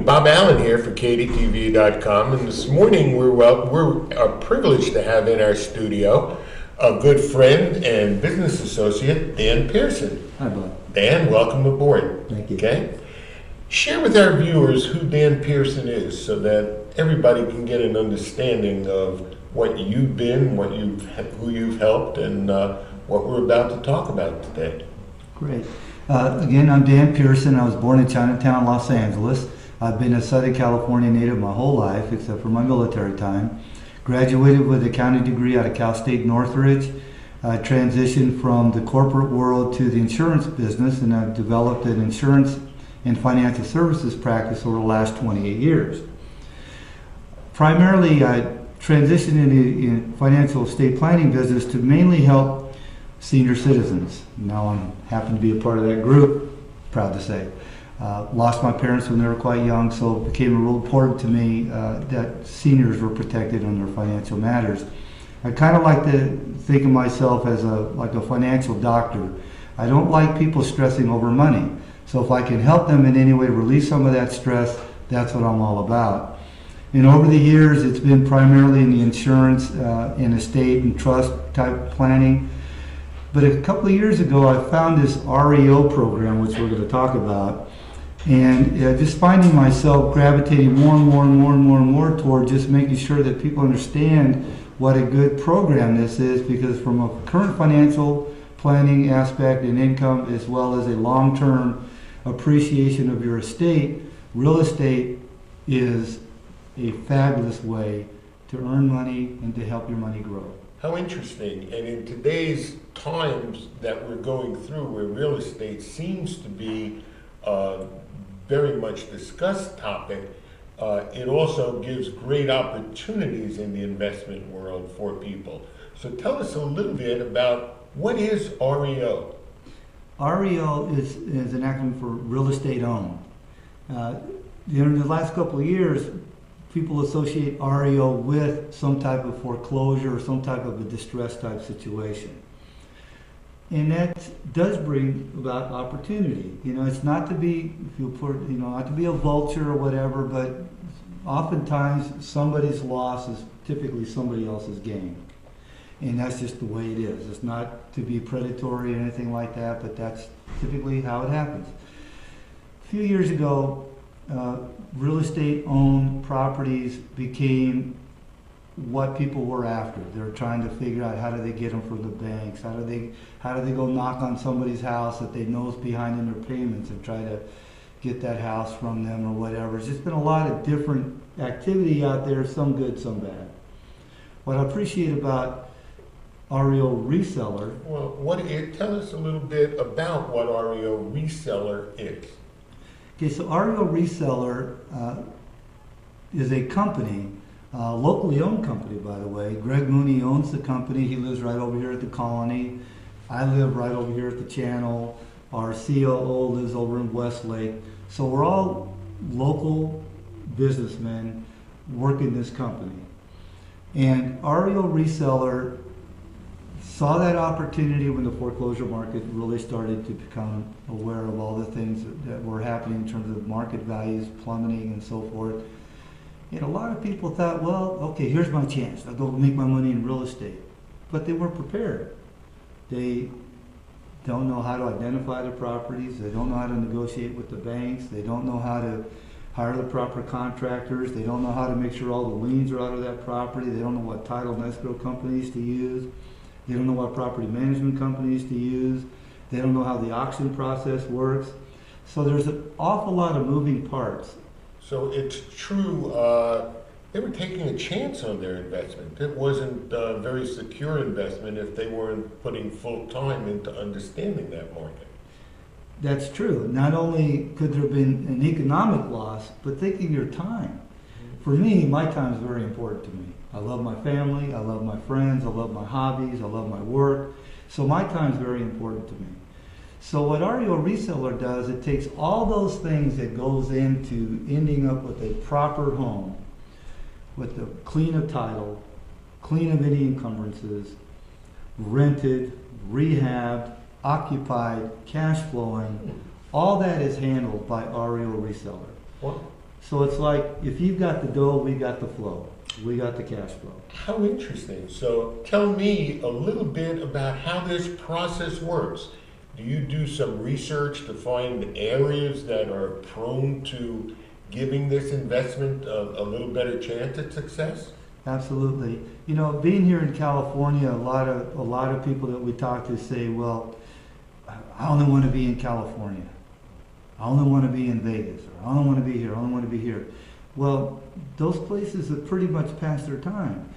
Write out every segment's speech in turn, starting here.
Bob Allen here for KDTV.com, and this morning we're privileged to have in our studio a good friend and business associate, Dan Pearson. Hi, Bob. Dan, welcome aboard. Thank you. Okay, share with our viewers who Dan Pearson is, so that everybody can get an understanding of what you've been, who you've helped, and what we're about to talk about today. Great. Again, I'm Dan Pearson. I was born in Chinatown, Los Angeles. I've been a Southern California native my whole life, except for my military time. Graduated with a accounting degree out of Cal State Northridge. I transitioned from the corporate world to the insurance business, and I've developed an insurance and financial services practice over the last 28 years. Primarily, I transitioned into financial estate planning business to mainly help senior citizens. Now I happen to be a part of that group, proud to say. Lost my parents when they were quite young, so it became real important to me that seniors were protected on their financial matters. I kind of like to think of myself as like a financial doctor. I don't like people stressing over money. So if I can help them in any way release some of that stress, that's what I'm all about. And over the years, it's been primarily in the insurance and estate and trust type planning. But a couple of years ago, I found this REO program, which we're going to talk about, and just finding myself gravitating more and more toward just making sure that people understand what a good program this is, because from a current financial planning aspect and income, as well as a long-term appreciation of your estate, real estate is a fabulous way to earn money and to help your money grow. How interesting. And in today's times that we're going through, where real estate seems to be a very much discussed topic, it also gives great opportunities in the investment world for people. So tell us a little bit about what is REO? REO is an acronym for real estate owned. In the last couple of years, people associate REO with some type of foreclosure or some type of a distress type situation. And that does bring about opportunity. You know, it's not to be, if you put, not to be a vulture or whatever, but oftentimes somebody's loss is typically somebody else's gain. And that's just the way it is. It's not to be predatory or anything like that, but that's typically how it happens. A few years ago, real estate owned properties became what people were after. They were trying to figure out, how do they get them from the banks? How do they go knock on somebody's house that they know is behind in their payments and try to get that house from them or whatever. There's just been a lot of different activity out there, some good, some bad. What I appreciate about REOreseller. Well, tell us a little bit about what REOreseller is. Okay, so REOreseller is a company, locally owned company, by the way. Greg Mooney owns the company. He lives right over here at the Colony. I live right over here at the Channel. Our COO lives over in Westlake. So we're all local businessmen working this company. And REOreseller saw that opportunity when the foreclosure market really started to become aware of all the things that were happening in terms of market values plummeting and so forth. And a lot of people thought, well, okay, here's my chance. I'll go make my money in real estate. But they weren't prepared. They don't know how to identify the properties. They don't know how to negotiate with the banks. They don't know how to hire the proper contractors. They don't know how to make sure all the liens are out of that property. They don't know what title and escrow companies to use. They don't know what property management companies to use. They don't know how the auction process works. So there's an awful lot of moving parts. So it's true, they were taking a chance on their investment. It wasn't a very secure investment if they weren't putting full time into understanding that market. That's true. Not only could there have been an economic loss, but thinking your time. For me, my time is very important to me. I love my family, I love my friends, I love my hobbies, I love my work. So my time is very important to me. So what REOreseller does, it takes all those things that goes into ending up with a proper home, with a clean of title, clean of any encumbrances, rented, rehabbed, occupied, cash flowing. All that is handled by REOreseller. Well, So it's like, if you've got the dough, we got the flow. We got the cash flow. How interesting. So tell me a little bit about how this process works. Do you do some research to find areas that are prone to giving this investment a little better chance at success? Absolutely. You know, being here in California, a lot of people that we talk to say, well, I only want to be in California. I only want to be in Vegas, or I only want to be here, I only want to be here. Well, those places have pretty much passed their time.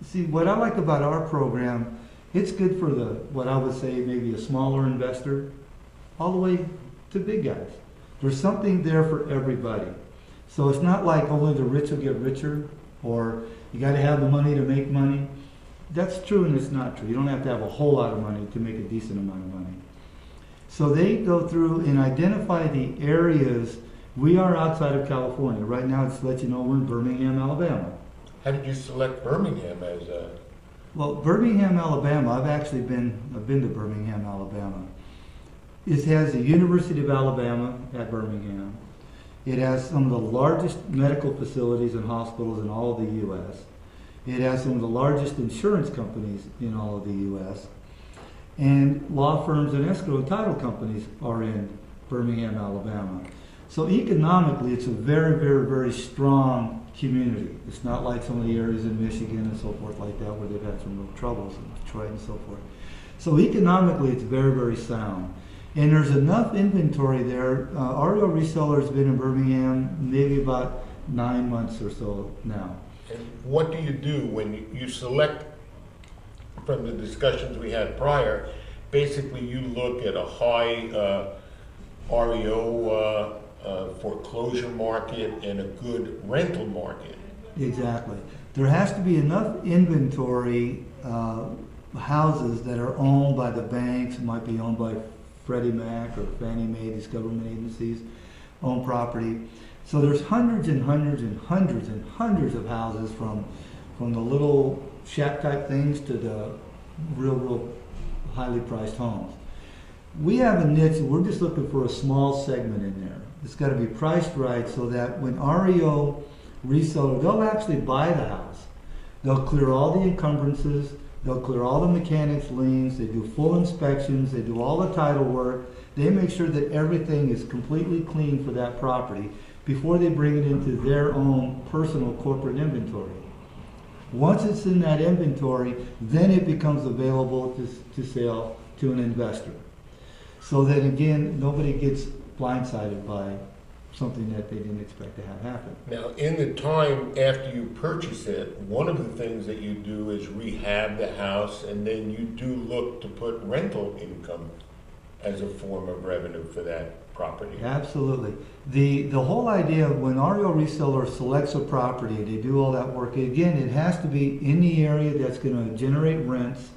See, what I like about our program, it's good for what I would say maybe a smaller investor, all the way to big guys. There's something there for everybody. So it's not like only the rich will get richer, or you got to have the money to make money. That's true and it's not true. You don't have to have a whole lot of money to make a decent amount of money. So they go through and identify the areas. We are outside of California. Right now, just to let you know, we're in Birmingham, Alabama. How did you select Birmingham as a... Well, Birmingham, Alabama, I've been to Birmingham, Alabama. It has the University of Alabama at Birmingham. It has some of the largest medical facilities and hospitals in all of the U.S. It has some of the largest insurance companies in all of the U.S. And law firms and escrow and title companies are in Birmingham, Alabama. So economically, it's a very, very, very strong community. It's not like some of the areas in Michigan and so forth like that where they've had some real troubles in Detroit and so forth. So economically, it's very, very sound. And there's enough inventory there. REOreseller has been in Birmingham maybe about 9 months or so now. And what do you do when you select, from the discussions we had prior, basically you look at a high REO foreclosure market and a good rental market? Exactly. There has to be enough inventory, houses that are owned by the banks, might be owned by Freddie Mac or Fannie Mae, these government agencies own property. So there's hundreds and hundreds and hundreds and hundreds of houses from the little shack type things to the real highly priced homes. We have a niche, we're just looking for a small segment in there. It's got to be priced right so that when REOreseller, they'll actually buy the house. They'll clear all the encumbrances, they'll clear all the mechanics liens, they do full inspections, they do all the title work, they make sure that everything is completely clean for that property before they bring it into their own personal corporate inventory. Once it's in that inventory, then it becomes available to sell to an investor. So that again, nobody gets blindsided by something that they didn't expect to have happen. Now, in the time after you purchase it, one of the things that you do is rehab the house, and then you do look to put rental income as a form of revenue for that property. Absolutely. The whole idea of when REOreseller selects a property, they do all that work, again, it has to be in the area that's going to generate rents,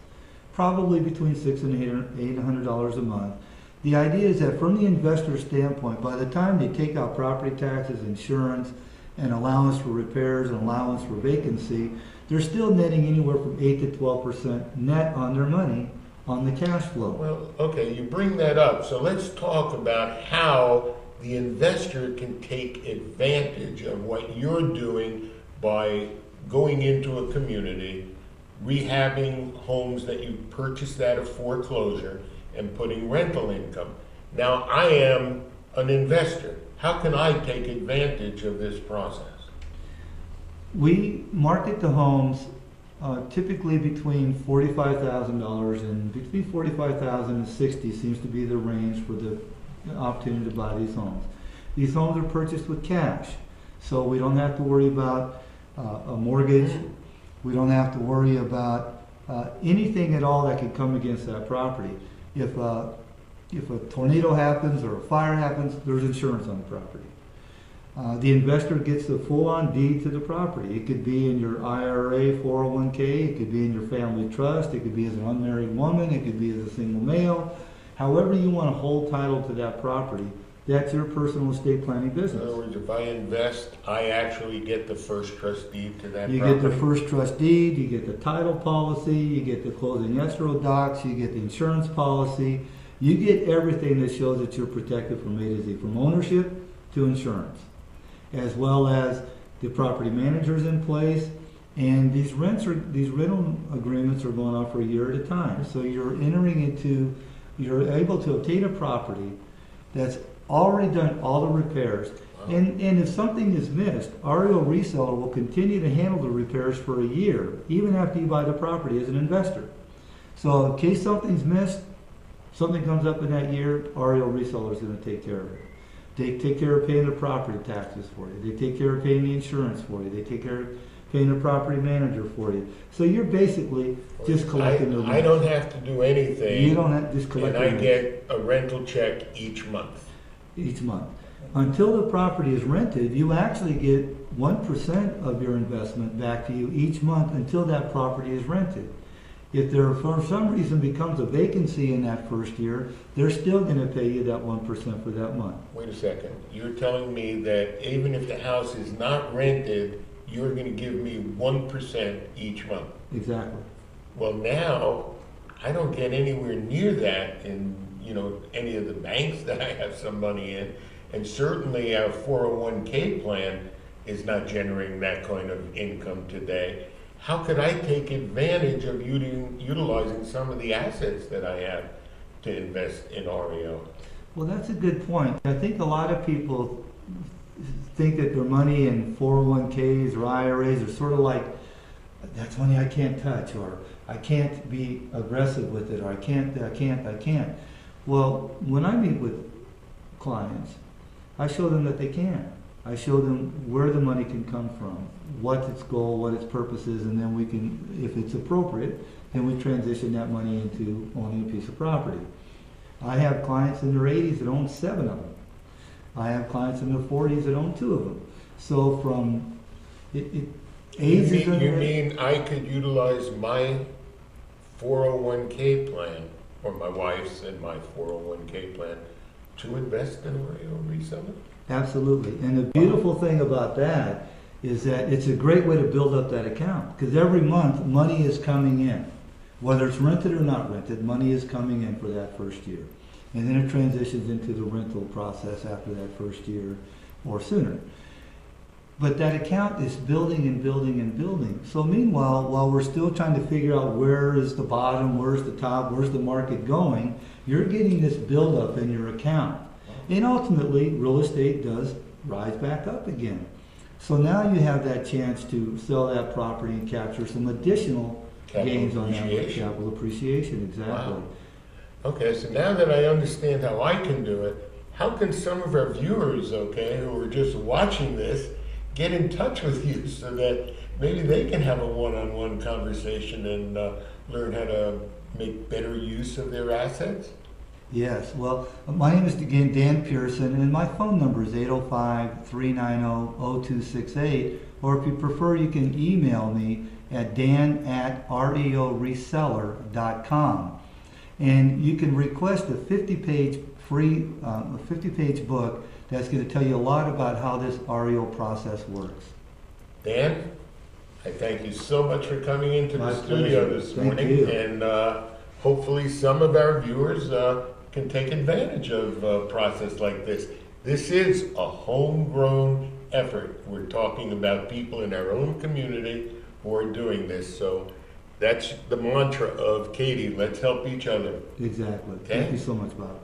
probably between $600 and $800 a month. The idea is that from the investor standpoint, by the time they take out property taxes, insurance, and allowance for repairs and allowance for vacancy, they're still netting anywhere from 8 to 12% net on their money on the cash flow. Well, okay, you bring that up. So let's talk about how the investor can take advantage of what you're doing by going into a community, rehabbing homes that you purchased out of foreclosure, and putting rental income. Now, I am an investor. How can I take advantage of this process? We market the homes typically between $45,000 and between $45,000 and $60,000 seems to be the range for the opportunity to buy these homes. These homes are purchased with cash, so we don't have to worry about a mortgage. We don't have to worry about anything at all that could come against that property. If a tornado happens or a fire happens, there's insurance on the property. The investor gets the full-on deed to the property. It could be in your IRA, 401k, it could be in your family trust, it could be as an unmarried woman, it could be as a single male. However you want to hold title to that property, that's your personal estate planning business. In other words, if I invest, I actually get the first trust deed to that You property? get the first trust deed, you get the title policy, you get the closing escrow docs, you get the insurance policy. You get everything that shows that you're protected from A to Z, from ownership to insurance. as well as the property manager's in place, and these rental agreements are going on for a year at a time. So you're able to obtain a property that's already done all the repairs. And if something is missed, REOreseller will continue to handle the repairs for a year, even after you buy the property as an investor. So in case something's missed, something comes up in that year, REOreseller is going to take care of it. They take care of paying the property taxes for you. They take care of paying the insurance for you. They take care of paying the property manager for you. So you're basically just collecting the rent. I don't have to do anything. You don't have to just collect. And I get a rental check each month. Each month. Until the property is rented, you actually get 1% of your investment back to you each month until that property is rented. If there for some reason becomes a vacancy in that first year, they're still going to pay you that 1% for that month. Wait a second. You're telling me that even if the house is not rented, you're going to give me 1% each month? Exactly. Well, now I don't get anywhere near that in any of the banks that I have some money in, and certainly our 401k plan is not generating that kind of income today. How could I take advantage of utilizing some of the assets that I have to invest in REO? Well, that's a good point. I think a lot of people think that their money in 401ks or IRAs are sort of like, that's money I can't touch, or I can't be aggressive with it, or I can't. Well, when I meet with clients, I show them that they can. I show them where the money can come from, what its goal, what its purpose is, and then we can, if it's appropriate, then we transition that money into owning a piece of property. I have clients in their 80s that own 7 of them. I have clients in their 40s that own 2 of them. So from age You mean I could utilize my 401k plan, or my wife's and my 401k plan, to invest in a REOreseller? Absolutely. And the beautiful thing about that is that it's a great way to build up that account, because every month money is coming in. Whether it's rented or not rented, money is coming in for that first year. And then it transitions into the rental process after that first year or sooner. But that account is building and building and building. So meanwhile, while we're still trying to figure out where is the bottom, where's the top, where's the market going, you're getting this buildup in your account. And ultimately, real estate does rise back up again. So now you have that chance to sell that property and capture some additional gains on that with capital appreciation. Exactly. Wow. Okay, so now that I understand how I can do it, how can some of our viewers, who are just watching this, get in touch with you so that maybe they can have a one-on-one conversation and learn how to make better use of their assets? Yes, well, my name is again Dan Pearson, and my phone number is 805-390-0268, or if you prefer, you can email me at dan@REOreseller.com. And you can request a 50-page free, 50-page book that's going to tell you a lot about how this REO process works. Dan, I thank you so much for coming into My the studio pleasure. this Thank morning, you. and hopefully some of our viewers can take advantage of a process like this. This is a homegrown effort. We're talking about people in our own community who are doing this, so that's the mantra of Katie. Let's help each other. Exactly. Okay? Thank you so much, Bob.